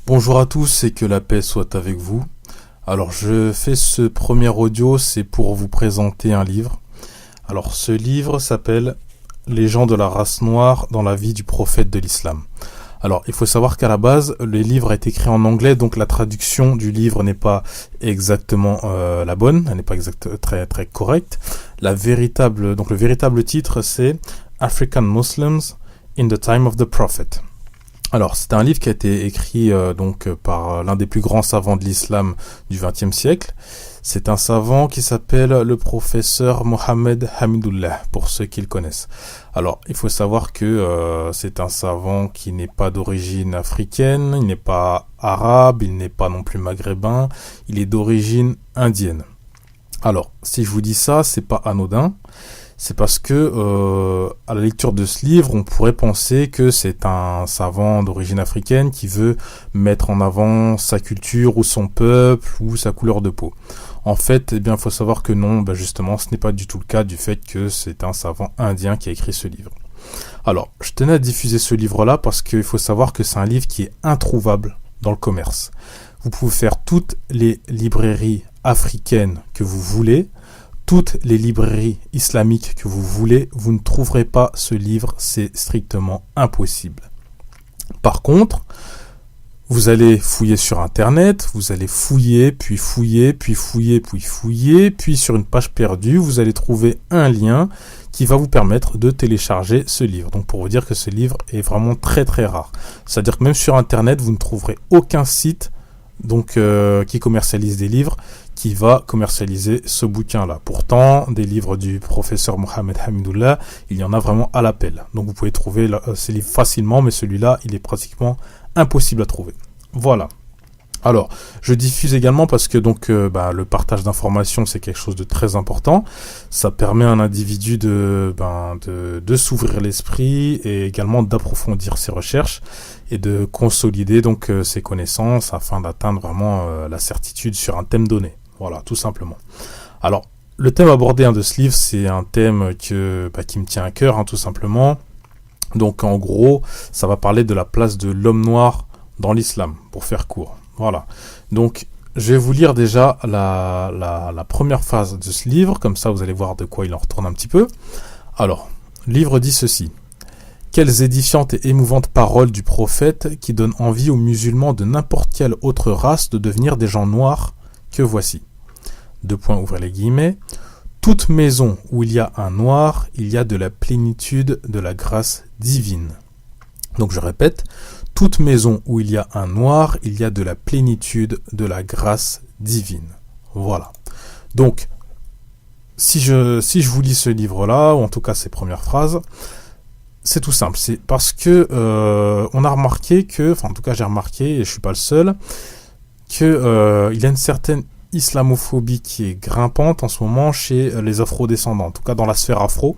Bonjour à tous et que la paix soit avec vous. Alors je fais ce premier audio, c'est pour vous présenter un livre. Alors ce livre s'appelle Les gens de la race noire dans la vie du prophète de l'islam. Alors il faut savoir qu'à la base, le livre est écrit en anglais, donc la traduction du livre n'est pas exactement la bonne, elle n'est pas très correcte. Le véritable titre c'est African Muslims in the Time of the Prophet. Alors, c'est un livre qui a été écrit par l'un des plus grands savants de l'islam du XXe siècle. C'est un savant qui s'appelle le professeur Mohammed Hamidullah, pour ceux qui le connaissent. Alors, il faut savoir que c'est un savant qui n'est pas d'origine africaine, il n'est pas arabe, il n'est pas non plus maghrébin, il est d'origine indienne. Alors, si je vous dis ça, c'est pas anodin. C'est parce que, à la lecture de ce livre, on pourrait penser que c'est un savant d'origine africaine qui veut mettre en avant sa culture ou son peuple ou sa couleur de peau. En fait, il faut savoir que non, justement, ce n'est pas du tout le cas du fait que c'est un savant indien qui a écrit ce livre. Alors, je tenais à diffuser ce livre-là parce qu'il faut savoir que c'est un livre qui est introuvable dans le commerce. Vous pouvez faire toutes les librairies africaines que vous voulez, toutes les librairies islamiques que vous voulez, vous ne trouverez pas ce livre, c'est strictement impossible. Par contre, vous allez fouiller sur internet, vous allez fouiller, puis sur une page perdue, vous allez trouver un lien qui va vous permettre de télécharger ce livre. Donc pour vous dire que ce livre est vraiment très rare. C'est-à-dire que même sur internet, vous ne trouverez aucun site qui commercialise des livres qui va commercialiser ce bouquin-là. Pourtant, des livres du professeur Mohammed Hamidullah, il y en a vraiment à l'appel. Donc vous pouvez trouver ces livres facilement, mais celui-là, il est pratiquement impossible à trouver. Voilà. Alors, je diffuse également parce que le partage d'informations, c'est quelque chose de très important. Ça permet à un individu de s'ouvrir l'esprit et également d'approfondir ses recherches et de consolider ses connaissances afin d'atteindre vraiment la certitude sur un thème donné. Voilà, tout simplement. Alors, le thème abordé de ce livre, c'est un thème qui me tient à cœur, tout simplement. Donc, en gros, ça va parler de la place de l'homme noir dans l'islam, pour faire court. Voilà. Donc, je vais vous lire déjà la première phrase de ce livre, comme ça vous allez voir de quoi il en retourne un petit peu. Alors, le livre dit ceci. Quelles édifiantes et émouvantes paroles du prophète qui donnent envie aux musulmans de n'importe quelle autre race de devenir des gens noirs que voici. Ouvrez les guillemets. Toute maison où il y a un noir, il y a de la plénitude de la grâce divine. Donc je répète, toute maison où il y a un noir, il y a de la plénitude de la grâce divine. Voilà. Donc, si je vous lis ce livre-là, ou en tout cas ces premières phrases, c'est tout simple. C'est parce que on a remarqué en tout cas j'ai remarqué, et je suis pas le seul, que il y a une certaine islamophobie qui est grimpante en ce moment chez les afro-descendants, en tout cas dans la sphère afro.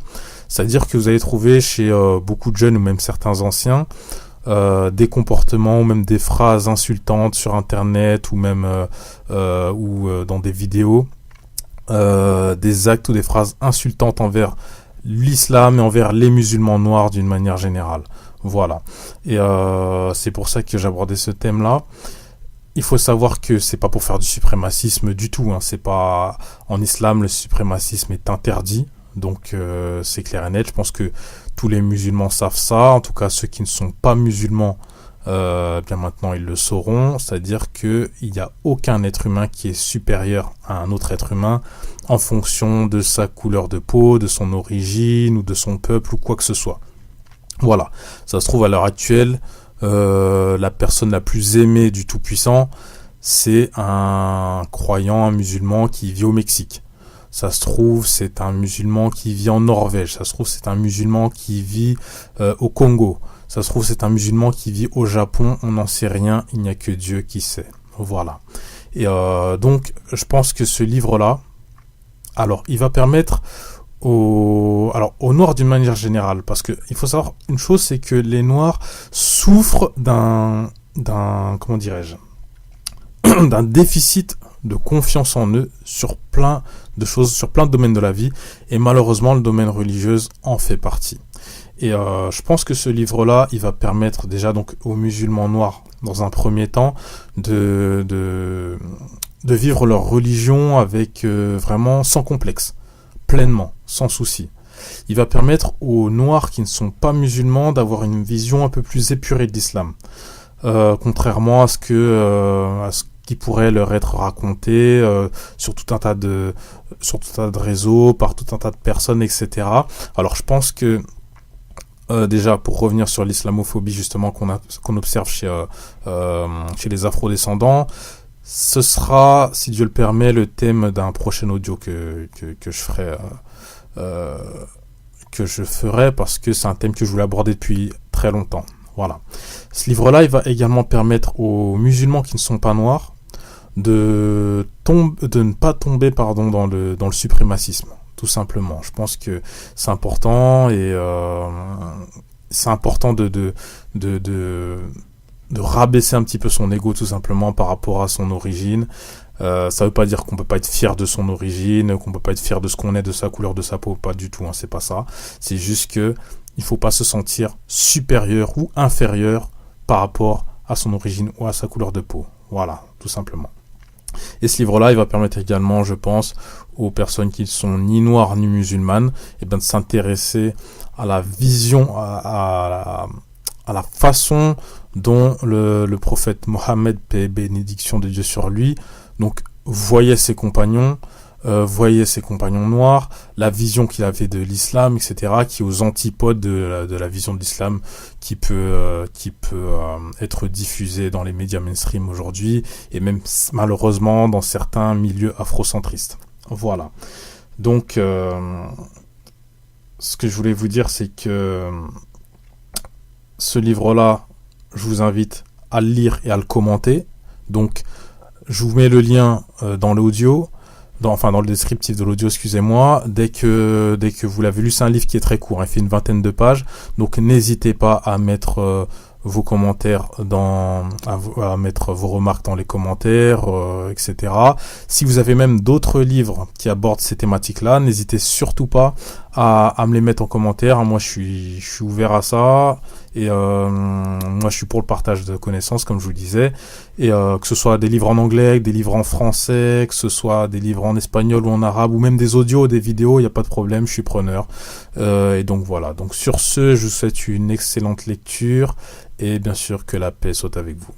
C'est-à-dire que vous allez trouver chez beaucoup de jeunes ou même certains anciens des comportements ou même des phrases insultantes sur internet ou même dans des vidéos, des actes ou des phrases insultantes envers l'islam et envers les musulmans noirs d'une manière générale. Voilà. Et c'est pour ça que j'abordais ce thème-là. Il faut savoir que c'est pas pour faire du suprémacisme du tout. C'est pas en islam, le suprémacisme est interdit. Donc c'est clair et net. Je pense que tous les musulmans savent ça. En tout cas, ceux qui ne sont pas musulmans, bien maintenant ils le sauront. C'est-à-dire que il n'y a aucun être humain qui est supérieur à un autre être humain en fonction de sa couleur de peau, de son origine ou de son peuple ou quoi que ce soit. Voilà. Ça se trouve à l'heure actuelle. La personne la plus aimée du Tout-Puissant, c'est un croyant, un musulman qui vit au Mexique. Ça se trouve, c'est un musulman qui vit en Norvège. Ça se trouve, c'est un musulman qui vit au Congo. Ça se trouve, c'est un musulman qui vit au Japon. On n'en sait rien, il n'y a que Dieu qui sait. Voilà. Et donc, je pense que ce livre-là, alors, il va permettre aux Noirs d'une manière générale, parce que il faut savoir une chose, c'est que les Noirs souffrent d'un déficit de confiance en eux sur plein de choses, sur plein de domaines de la vie, et malheureusement le domaine religieux en fait partie. Et je pense que ce livre-là, il va permettre déjà donc aux musulmans noirs dans un premier temps, de vivre leur religion avec vraiment sans complexe, pleinement, sans souci. Il va permettre aux Noirs qui ne sont pas musulmans d'avoir une vision un peu plus épurée de l'islam, contrairement à ce qui pourrait leur être raconté sur tout un tas de réseaux, par tout un tas de personnes, etc. Alors je pense que déjà, pour revenir sur l'islamophobie justement qu'on observe chez les afrodescendants, ce sera, si Dieu le permet, le thème d'un prochain audio que je ferai parce que c'est un thème que je voulais aborder depuis très longtemps. Voilà. Ce livre-là, il va également permettre aux musulmans qui ne sont pas noirs de ne pas tomber dans le suprémacisme. Tout simplement. Je pense que c'est important et c'est important de rabaisser un petit peu son ego tout simplement par rapport à son origine. Ça veut pas dire qu'on peut pas être fier de son origine, qu'on peut pas être fier de ce qu'on est, de sa couleur de sa peau, pas du tout, hein, c'est pas ça. C'est juste que il faut pas se sentir supérieur ou inférieur par rapport à son origine ou à sa couleur de peau. Voilà, tout simplement. Et ce livre-là, il va permettre également, je pense, aux personnes qui ne sont ni noires ni musulmanes, de s'intéresser à la vision, à la façon dont le prophète Mohammed, paix et bénédiction de Dieu sur lui, donc voyait ses compagnons noirs, la vision qu'il avait de l'islam, etc., qui est aux antipodes de la vision de l'islam qui peut être diffusée dans les médias mainstream aujourd'hui, et même malheureusement dans certains milieux afrocentristes. Voilà. Donc, ce que je voulais vous dire, c'est que ce livre-là, je vous invite à le lire et à le commenter. Donc, je vous mets le lien dans l'audio, dans le descriptif de l'audio, excusez-moi, dès que vous l'avez lu. C'est un livre qui est très court, il fait une 20aine de pages, donc n'hésitez pas à mettre vos commentaires à mettre vos remarques dans les commentaires, etc. Si vous avez même d'autres livres qui abordent ces thématiques-là, n'hésitez surtout pas à me les mettre en commentaire. Moi, je suis ouvert à ça. Et moi je suis pour le partage de connaissances, comme je vous le disais, et que ce soit des livres en anglais, des livres en français, que ce soit des livres en espagnol ou en arabe, ou même des audios, des vidéos, il n'y a pas de problème, je suis preneur. Et donc voilà, donc sur ce, je vous souhaite une excellente lecture, et bien sûr que la paix soit avec vous.